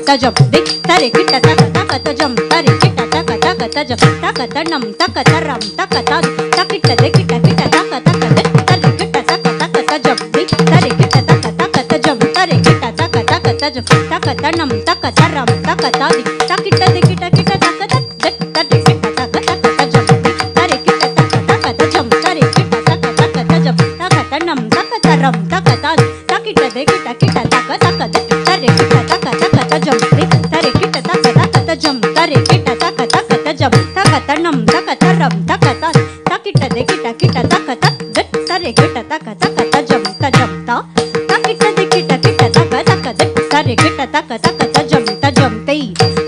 tajam dik tari kita taka taka tajam tari kita taka taka tajam taka tanam taka taram taka tad takita dekita kita taka taka dik tari kita taka taka tajam dik tari kita taka taka tajam tari kita taka taka tajam taka tanam taka taram taka tad takita dekita kita taka dik tari kita taka taka tajam dik tari kita taka taka tajam tari kita taka taka tajam taka tanam taka taram taka tad takita dekita kita taka taka dik tari kita taka taka tajam dik tari kita taka taka tajam tari kita taka taka tajam taka tanam taka taram taka tad takita dekita kita taka tak dik tari kita taka taka tajam tajam ta takita dekita kita taka taka dik tari kita taka taka tajam tajam tei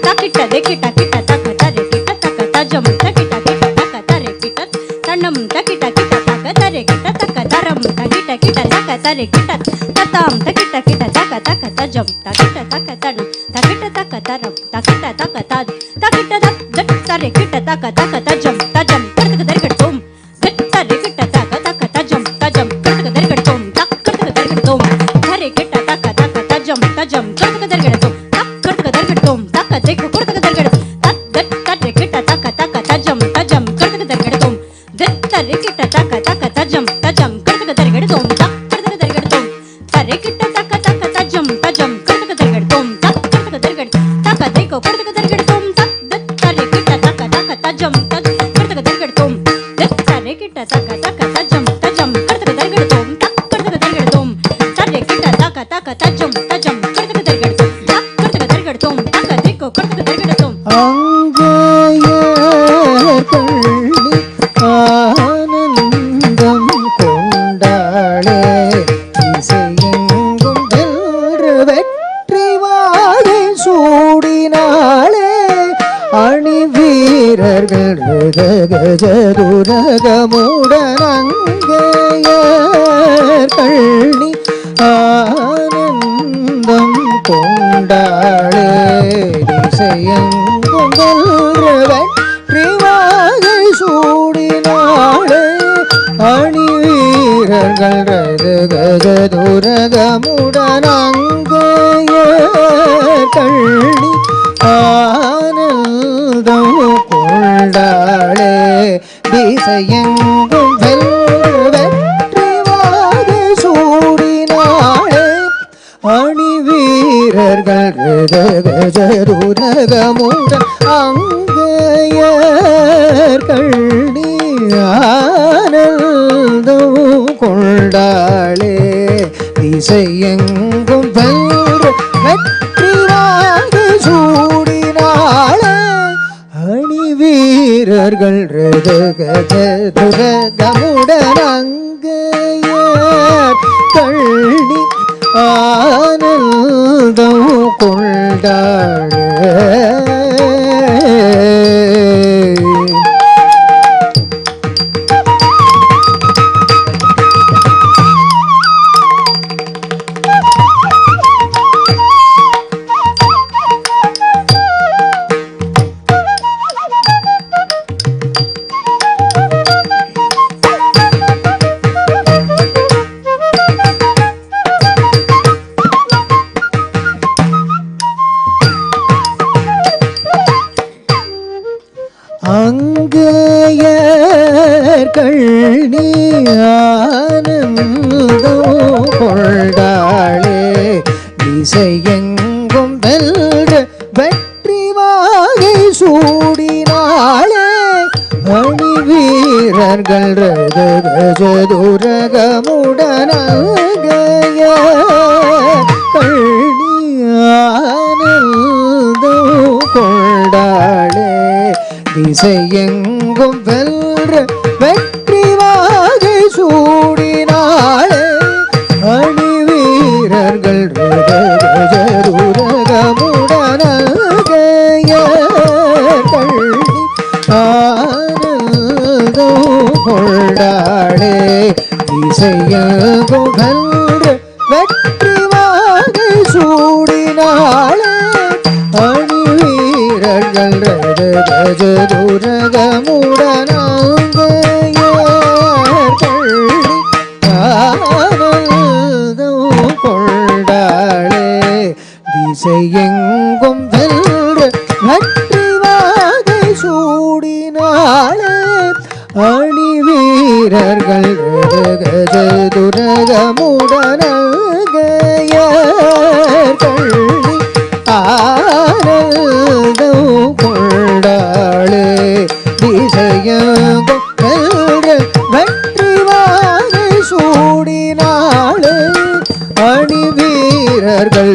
takita dekita kita taka tari kita taka tajam takita kita taka tari kita tanam takita kita taka tari kita taka taram takita kita taka tari kita tatam takita kita taka taka tajam takita taka tanam takita taka taram takita taka tad takita tak dik tari kita taka taka tajam tajam kartika dari kadum dik tari kita taka taka tajam tajam kartika dari kadum tak kartika dari kadum tari kita taka taka tajam tajam kartika dari kadum tak kartika dari kadum taka dik kartika dari kadum tak dik tari kita taka taka tajam tajam kartika dari kadum dik tari kita taka taka tajam tajam kartika dari kadum tak kartika dari kadum tari kita taka taka tajam tajam kartika dari kadum tak kartika dari kadum taka dik kartika dari kadum tak dik tari kita taka taka tajam tajam kartika dari kadum dik tari kita taka taka tajam tajam kartika dari kadum tak kartika dari kadum tari kita taka taka tajam tajam kartika dari kadum tak kartika dari kadum taka dik kartika dari kadum ஆனந்தம் கொண்டாளே இசையெங்கும் வென்று வெற்றி வாகை சூடினாளே அணி வீரர்கள் கஜதுரகமுடன் அங்கேயர் கள்ளி ஆனந்தம் கொண்டாளே இசையெங்கும் வென்று வெற்றி வாகை சூடினாளே அணி வீரர்கள் கஜதுரகமுடன் அங்கேயர் கள்ளி ஆனந்தம் கொண்டாளே திசையெங்கும் வெற்றி வாகை சூடினாளே அணி வீரர்கள் கஜதுரகமுடன் அங்கேயர் கள்ளி ஆனந்தம் கொண்டாளே திசையெங்கும் வெற்றி வாகை சூடினாளே அணி வீரர்கள் கஜதுரகமுடன் அங்கேயர் கள்ளி ஆனந்தம் கொண்டாளே வெல்ற வெற்றி வாகை சூடினாளே அணி வீரர்கள் ரத கஜதுரகமுடனகைய கள்ளியானந்தம் கொண்டாளே திசையெங்கும் வெல்ற வெற்றி வாகை சூடினாளே அணி வீரர்கள் ரத கஜதுரகமுடனகைய கள்ளி ஆனந்தம் கொண்டாளே திசையெங்கும் வெல்ற வெற்றி வாகை சூடினாளே அணி வீரர்கள் ரத கஜதுரகமுடனங்கைய கள்ளி ஆனந்தம் கொண்டாளே திசையெங்கும் வெல்ற வெற்றி வாகை சூடினாளே அணி வீரர்கள் கஜதுரகமுடனகைய கள்ளி ஆனந்தம் கொண்டாளே திசையெங்கும் வெல்ற வெற்றி வாகை சூடினாளே அணி வீரர்கள்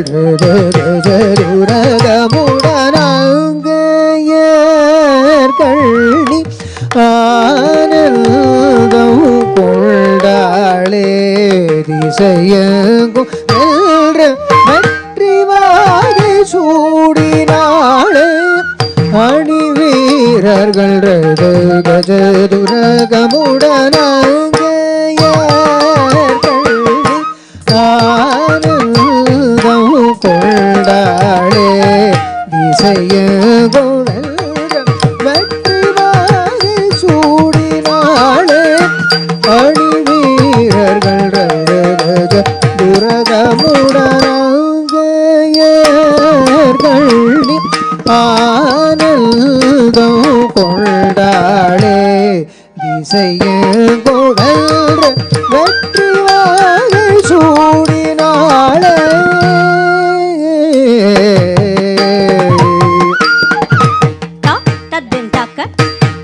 கஜதுரகமுடனங்கைய கள்ளி ஆனந்தம் கொண்டாளே திசையெங்கும் வெல்ற வெற்றி வாகை சூடினாளே அணி வீரர்கள் ரத கஜதுரகமுடனங்கைய கள்ளி ஆனந்தம் கொண்டாளே திசையெங்கும் வெல்ற வெற்றி வாகை சூடினாளே அணி வீரர்கள் ரத கஜதுரகமுடனங்கைய கள்ளி ஆனந்தம் கொண்டாளே திசையெங்கும் வெல்ற வெற்றி வாகை சூடினாளே தத்தின் தக்க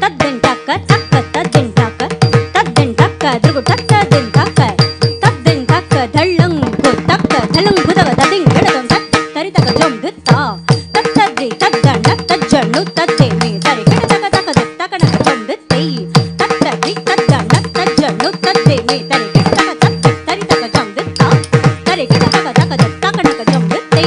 தத்தின் தக்க தக்க தத்தின் தக்க தத்தின் தக்க திருகு தத்தின் தக்க தத்தின் தக்க தள்ளங்கு தக்க தள்ளங்கு தக ததிங் இடதம் தரி தக்க ஜம் தித்தா தத்ததி தத்தண்ட தஜ்ஜண்ணு தத்தே மே தரி கிட தக தக தக்க நக ஜம் தித்தை தத்ததி தத்தண்ட தஜ்ஜண்ணு தத்தே மே தரி கிட தக தரி தக ஜம் தித்தா தரி கிட தக தக தக்க நக ஜம் தித்தை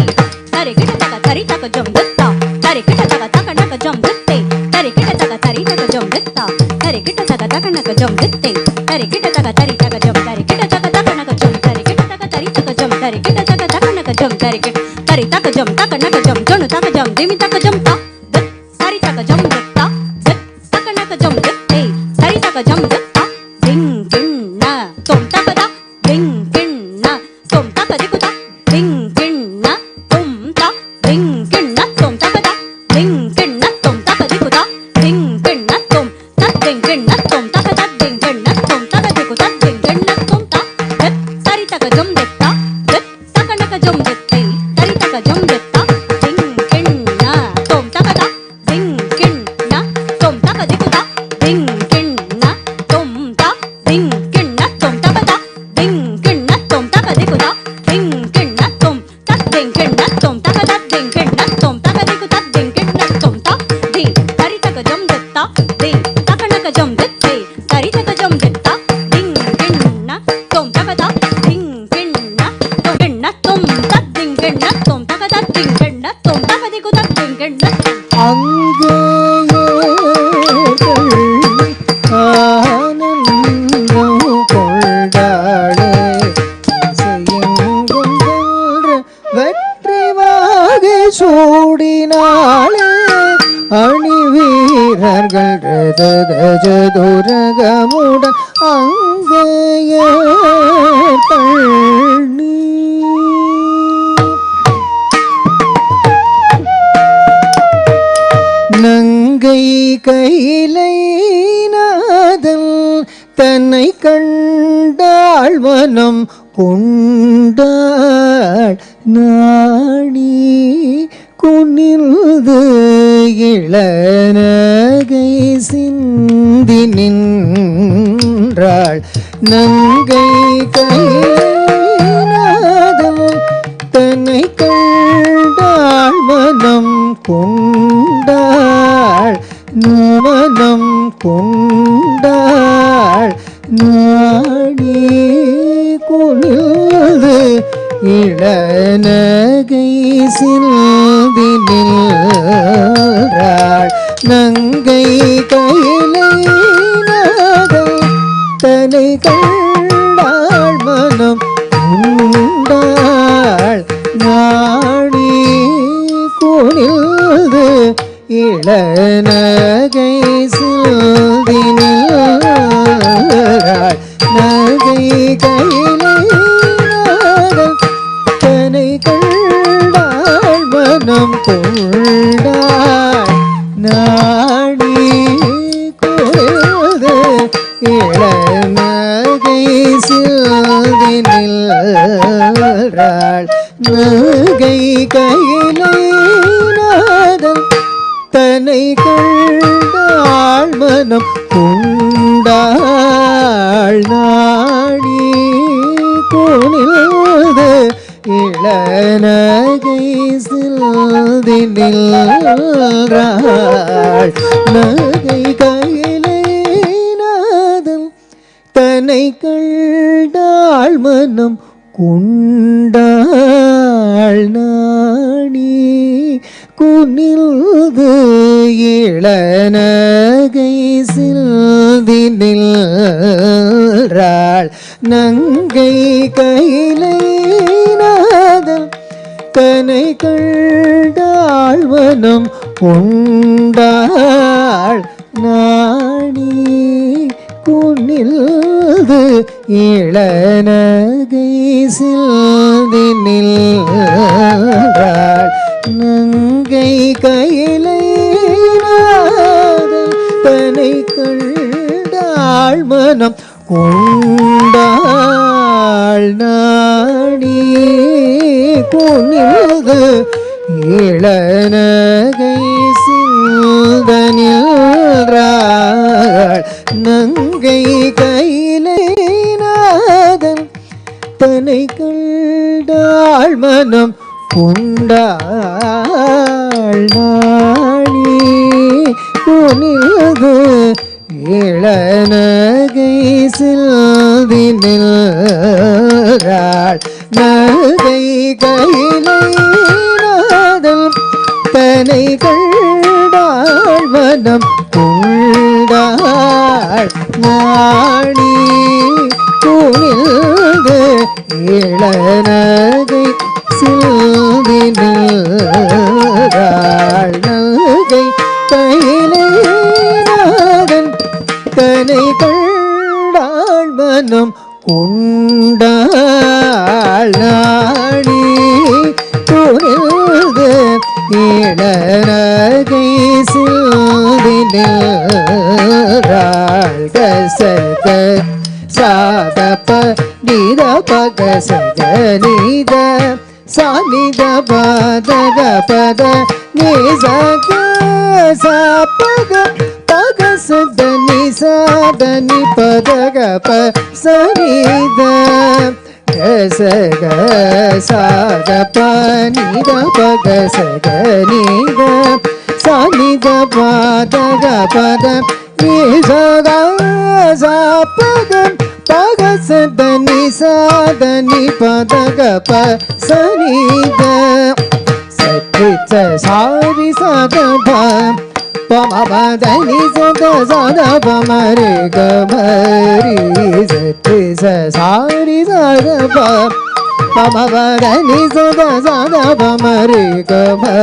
தரி கிட தக தரி தக ஜம் தித்தா தரி கிட தக தக்க நக ஜம் தித்தை தரி கிட தக தரி தக ஜம் தித்தா தரி கிட தக தக்க நக ஜம் தித்தை தரி கிட தக தரி தக ஜம் தரி கிட தக தக்க நக ஜம் தரி கிட தக தரி தக ஜம் தரி கிட தக தக்க நக ஜம் தரி கிட தரி தக ஜம் தக்க நக ஜம் ஜொनु தக ஜம் திமி தக ஜம் தா தரி தக ஜம் தித்தா தக்க நக ஜம் தித்தை தரி தக ஜம் தித்தா திங் கிண்ண தொம் தக தா திங் கிண்ண தொம் தக திகுதா திங் கிண்ண தொம் தா திங் கிண்ண தொம் தக தா திங் கிண்ண தொம் தக திகுதா திங் கிண்ண தொம் தத்திங் கிண்ண தொம் தக தா திங் கிண்ண தொம் தக திகுதா திங் கிண்ண தொம் தா தரி தக ஜம் தித்தா தக்க நக ஜம் தித்தை தரி தக ஜம் தித்தா திங் கிண்ண தொம் தக தா திங் கிண்ண தொம் தக திகுதா திங் கிண்ண தொம் தா திங் கிண்ண தொம் தக தா திங் கிண்ண தொம் தக திகுதா திங் கிண்ண தொம் தத்திங் கிண்ண தொம் தக தா திங் கிண்ண தொம் தக திகுதா திங் கிண்ண தொம் தா தி தரி தக ஜம் தித்தா தி தக்க நக ஜம் தித்தை தரி தக ஜம் தித்தா திங் கிண்ண தொம் தக தா திங் கிண்ண தொம் கிண்ண தொம் தா திங் கிண்ண தொம் தக தா திங் கிண்ண தொம் தக திகுதா திங் கிண்ண அங்கேயே கள்ளி ஆனந்தம் கொண்டாளே திசையெங்கும் வெல்ற வெற்றி வாகை சூடினாளே அணி வீரர்கள் ரத கஜதுரகமுடன் அங்கேய கள்ளி நங்கை கைலை நாதல் தன்னை கண்டாள் மனம் கொண்டாள் நாணி கொண்டாள் மனம் கொண்டாள் நாடி குனிந்து இளநகை சிந்தி நின்றாள் நங்கை கையிலை நாகை தனை கண்டாள் மனம் உண்டாள் நாடி குனிந்து இளநகை சிந்தி நின்றாள் நகை கையிலை தனை கண்டாள் மனம் கொண்டாள் நாடி கொழுது இளநகை சிந்தி நின்றாள் நகை கையிலை நாதம் தனை கண்டாள் மனம் கொண்டாள் நாடி கொனில்து இளநகை சிந்தி நின்றாள் நகை கையிலை நாதம் தனை கண்டாள் மனம் கொண்டாள் நாடி குனில்து இளநகை சிந்தி நின்றாள் நங்கை கையிலை நாதம் தனை கண்டாள் மனம் கொண்டாள் நாடி குனில்து இளநகை சிந்தி நின்றாள் நங்கை கையிலை நாதம் தனை கண்டாள் மனம் கொண்டாள் நாடி குனில்து இளநகை சிந்தி நின்றாள் நங்கை கையிலை நாதம் தனை கண்டாள் மனம் கொண்டாள் நாடி குனில்து இளநகை சிந்தி நின்றாள் நகை கையிலை நாதம் தனை கண்டாள் மனம் கொண்டாள் நாடி குனில்து இளநகை சிந்தி நின்றாள் நகை கையிலை நாதம் தனை கண்டாள் மனம் கொண்டாள் நாடி குனில்து இளநகை சிந்தி நின்றாள் கசக சாதப நித பக சகனித சானித பதக பத நிசக சாபக பக சதனி சாதனி பதக ப சனித கசக சாதப நித பக சகனித சானித பதக பத நிசக சாபக பக சதனி சாதனி பதக ப சனித சத்ரிச்ச சாரி சதப பமபதனி சத சதப மரி கமரி சத்ரிச்ச சாரி சதப பமபதனி சத சதப மரி கமரி